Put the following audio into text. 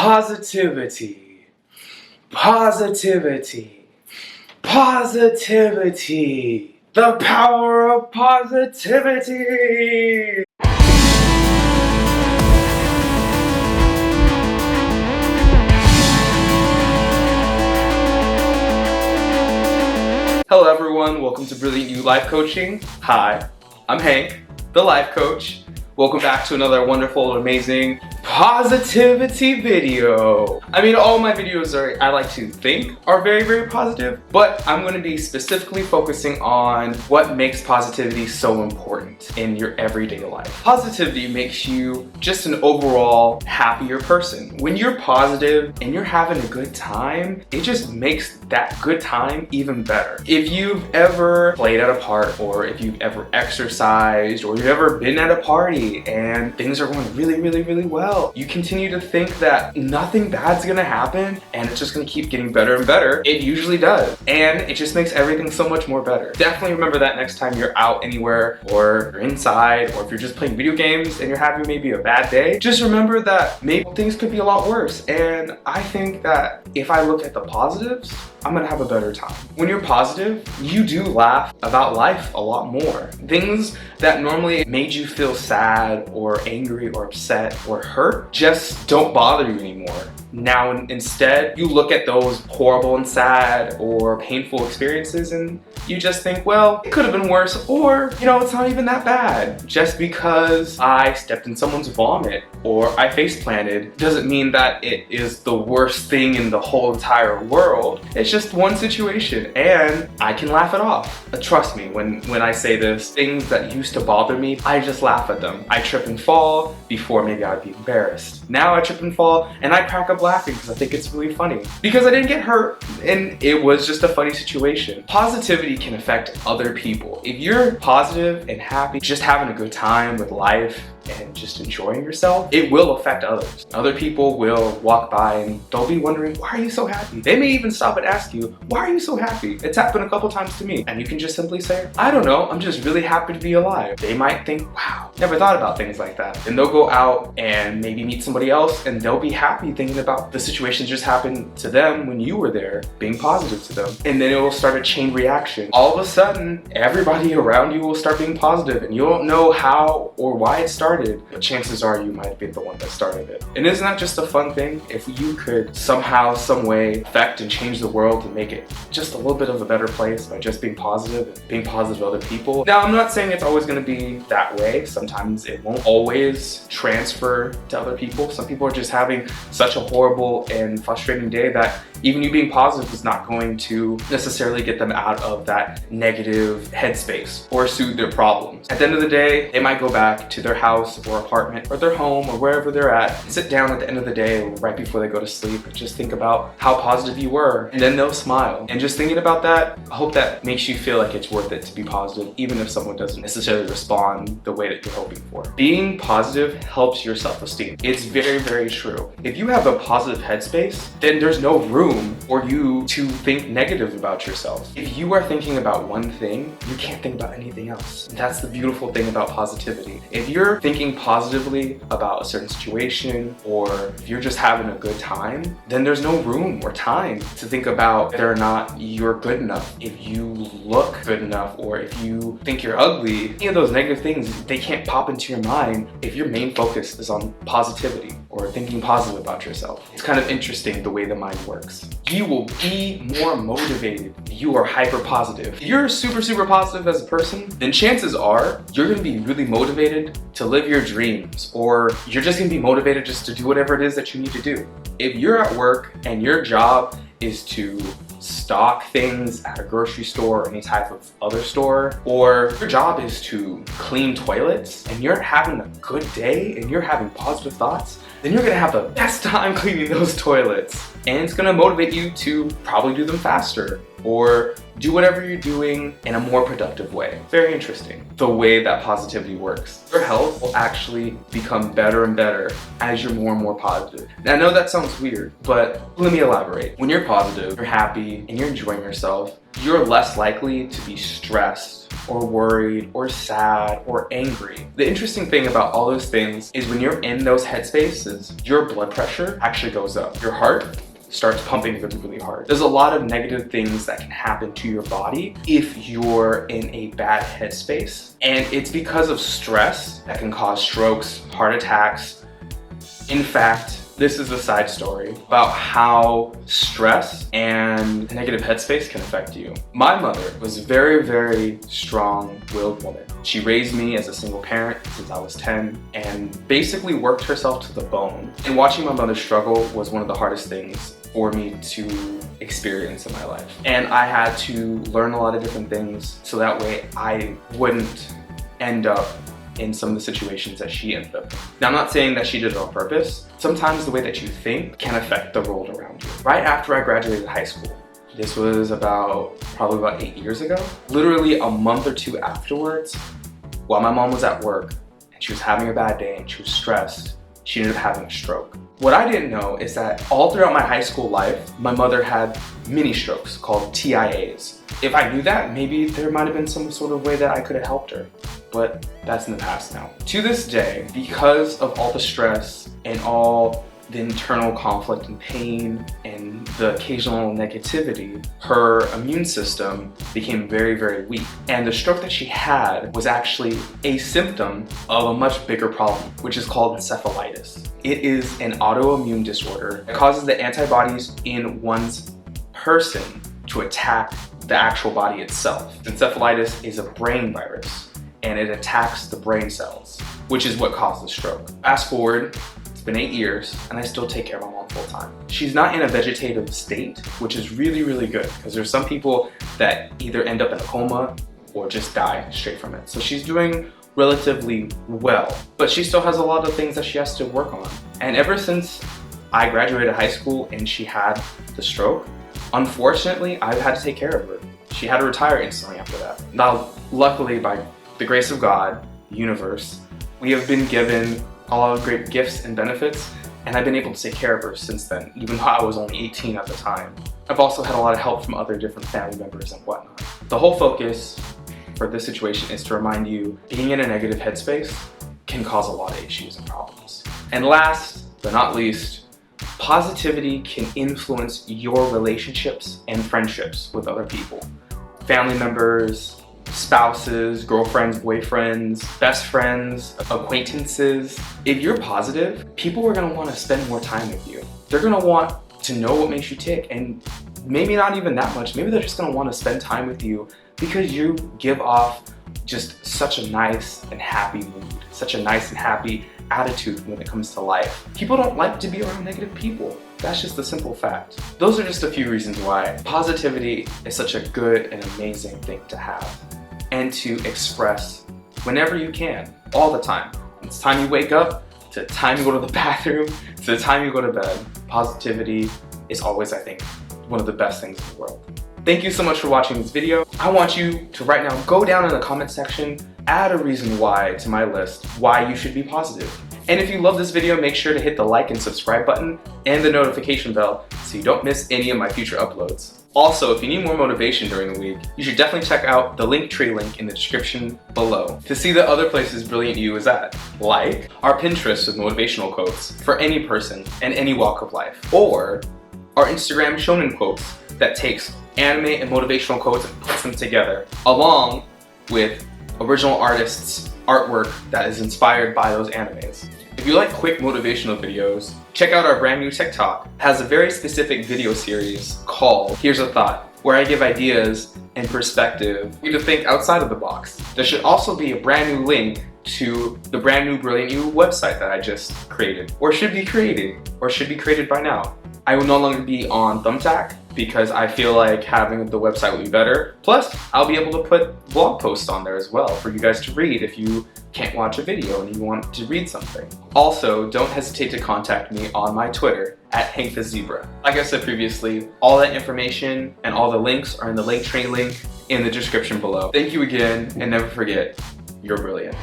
Positivity, positivity, positivity, the power of positivity. Hello everyone, welcome to Brilliant You Life Coaching. Hi, I'm Hank, the life coach. Welcome back to another wonderful, amazing positivity video. I mean, all my videos I like to think are very, very positive, but I'm going to be specifically focusing on what makes positivity so important in your everyday life. Positivity makes you just an overall happier person. When you're positive and you're having a good time, it just makes that good time even better. If you've ever played at a park, or if you've ever exercised, or you've ever been at a party and things are going really, really, really well, you continue to think that nothing bad's gonna happen and it's just gonna keep getting better and better. It usually does, and it just makes everything so much more better. Definitely remember that next time you're out anywhere, or you're inside, or if you're just playing video games and you're having maybe a bad day, just remember that maybe things could be a lot worse. And I think that if I look at the positives, I'm gonna have a better time. When you're positive, you do laugh about life a lot more. Things that normally made you feel sad or angry or upset or hurt just don't bother you anymore. Now instead, you look at those horrible and sad or painful experiences and you just think, well, it could have been worse, or, you know, it's not even that bad. Just because I stepped in someone's vomit or I face planted doesn't mean that it is the worst thing in the whole entire world. It's just one situation and I can laugh it off. Trust me, when I say this, things that used to bother me, I just laugh at them. I trip and fall before maybe I'd be embarrassed. Now I trip and fall and I crack up laughing because I think it's really funny. Because I didn't get hurt and it was just a funny situation. Positivity can affect other people. If you're positive and happy, just having a good time with life and just enjoying yourself, it will affect others. Other people will walk by and they'll be wondering, why are you so happy? They may even stop and ask you, why are you so happy? It's happened a couple times to me. And you can just simply say, I don't know, I'm just really happy to be alive. They might think, wow, never thought about things like that. And they'll go out and maybe meet somebody else and they'll be happy thinking about the situation just happened to them when you were there, being positive to them. And then it will start a chain reaction. All of a sudden, everybody around you will start being positive and you don't know how or why it started, but chances are you might have been the one that started it. And isn't that just a fun thing? If you could somehow, some way affect and change the world and make it just a little bit of a better place by just being positive and being positive to other people. Now, I'm not saying it's always going to be that way. Sometimes it won't always transfer to other people. Some people are just having such a horrible and frustrating day that even you being positive is not going to necessarily get them out of that negative headspace or soothe their problems. At the end of the day, they might go back to their house or apartment or their home or wherever they're at, sit down at the end of the day or right before they go to sleep and just think about how positive you were, and then they'll smile. And just thinking about that, I hope that makes you feel like it's worth it to be positive, even if someone doesn't necessarily respond the way that you're hoping for. Being positive helps your self-esteem. It's very, very true. If you have a positive headspace, then there's no room for you to think negative about yourself. If you are thinking about one thing, you can't think about anything else. And that's the beautiful thing about positivity. If you're thinking positively about a certain situation, or if you're just having a good time, then there's no room or time to think about whether or not you're good enough, if you look good enough, or if you think you're ugly. Any of those negative things, they can't pop into your mind if your main focus is on positivity or thinking positive about yourself. It's kind of interesting the way the mind works. You will be more motivated if you are hyper positive. If you're super, super positive as a person, then chances are you're gonna be really motivated to live your dreams, or you're just gonna be motivated just to do whatever it is that you need to do. If you're at work and your job is to stock things at a grocery store or any type of other store, or your job is to clean toilets, and you're having a good day and you're having positive thoughts, then you're gonna have the best time cleaning those toilets. And it's gonna motivate you to probably do them faster. or do whatever you're doing in a more productive way. Very interesting, the way that positivity works. Your health will actually become better and better as you're more and more positive. Now, I know that sounds weird, but let me elaborate. When you're positive, you're happy, and you're enjoying yourself, you're less likely to be stressed or worried or sad or angry. The interesting thing about all those things is when you're in those headspaces, your blood pressure actually goes up. Your heart starts pumping really, really hard. There's a lot of negative things that can happen to your body if you're in a bad headspace. And it's because of stress that can cause strokes, heart attacks. In fact, this is a side story about how stress and a negative headspace can affect you. My mother was a very, very strong-willed woman. She raised me as a single parent since I was 10 and basically worked herself to the bone. And watching my mother struggle was one of the hardest things for me to experience in my life. And I had to learn a lot of different things so that way I wouldn't end up in some of the situations that she ended up in. Now, I'm not saying that she did it on purpose. Sometimes the way that you think can affect the world around you. Right after I graduated high school, this was probably about 8 years ago, literally a month or two afterwards, while my mom was at work and she was having a bad day and she was stressed, she ended up having a stroke. What I didn't know is that all throughout my high school life, my mother had mini strokes called TIAs. If I knew that, maybe there might have been some sort of way that I could have helped her, but that's in the past now. To this day, because of all the stress and all the internal conflict and pain and the occasional negativity, her immune system became very, very weak. And the stroke that she had was actually a symptom of a much bigger problem, which is called encephalitis. It is an autoimmune disorder that causes the antibodies in one's person to attack the actual body itself. Encephalitis is a brain virus and it attacks the brain cells, which is what caused the stroke. Fast forward, it's been 8 years and I still take care of my mom full time. She's not in a vegetative state, which is really, really good because there's some people that either end up in a coma or just die straight from it. So she's doing relatively well, but she still has a lot of things that she has to work on. And ever since I graduated high school and she had the stroke, unfortunately, I've had to take care of her. She had to retire instantly after that. Now, luckily, by the grace of God, the universe, we have been given a lot of great gifts and benefits, and I've been able to take care of her since then, even though I was only 18 at the time. I've also had a lot of help from other different family members and whatnot. The whole focus for this situation is to remind you being in a negative headspace can cause a lot of issues and problems. And last but not least, positivity can influence your relationships and friendships with other people. Family members, spouses, girlfriends, boyfriends, best friends, acquaintances. If you're positive, people are gonna wanna spend more time with you. They're gonna want to know what makes you tick, and maybe not even that much. Maybe they're just gonna wanna spend time with you because you give off just such a nice and happy mood, such a nice and happy attitude when it comes to life. People don't like to be around negative people. That's just the simple fact. Those are just a few reasons why positivity is such a good and amazing thing to have and to express whenever you can, all the time. It's time you wake up, to the time you go to the bathroom, to the time you go to bed. Positivity is always, I think, one of the best things in the world. Thank you so much for watching this video. I want you to right now go down in the comment section, add a reason why to my list, why you should be positive. And if you love this video, make sure to hit the like and subscribe button and the notification bell so you don't miss any of my future uploads. Also, if you need more motivation during the week, you should definitely check out the Linktree link in the description below to see the other places Brilliant You is at, like our Pinterest with motivational quotes for any person and any walk of life, or our Instagram Shonen quotes that takes anime and motivational quotes and puts them together, along with original artists' artwork that is inspired by those animes. If you like quick motivational videos, check out our brand new TikTok. It has a very specific video series called Here's a Thought, where I give ideas and perspective for you to think outside of the box. There should also be a brand new link to the brand new Brilliant You website that I just created, or should be created by now. I will no longer be on Thumbtack because I feel like having the website would be better. Plus, I'll be able to put blog posts on there as well for you guys to read if you can't watch a video and you want to read something. Also, don't hesitate to contact me on my Twitter at Hank the Zebra. Like I said previously, all that information and all the links are in the Linktree link in the description below. Thank you again, and never forget, you're brilliant.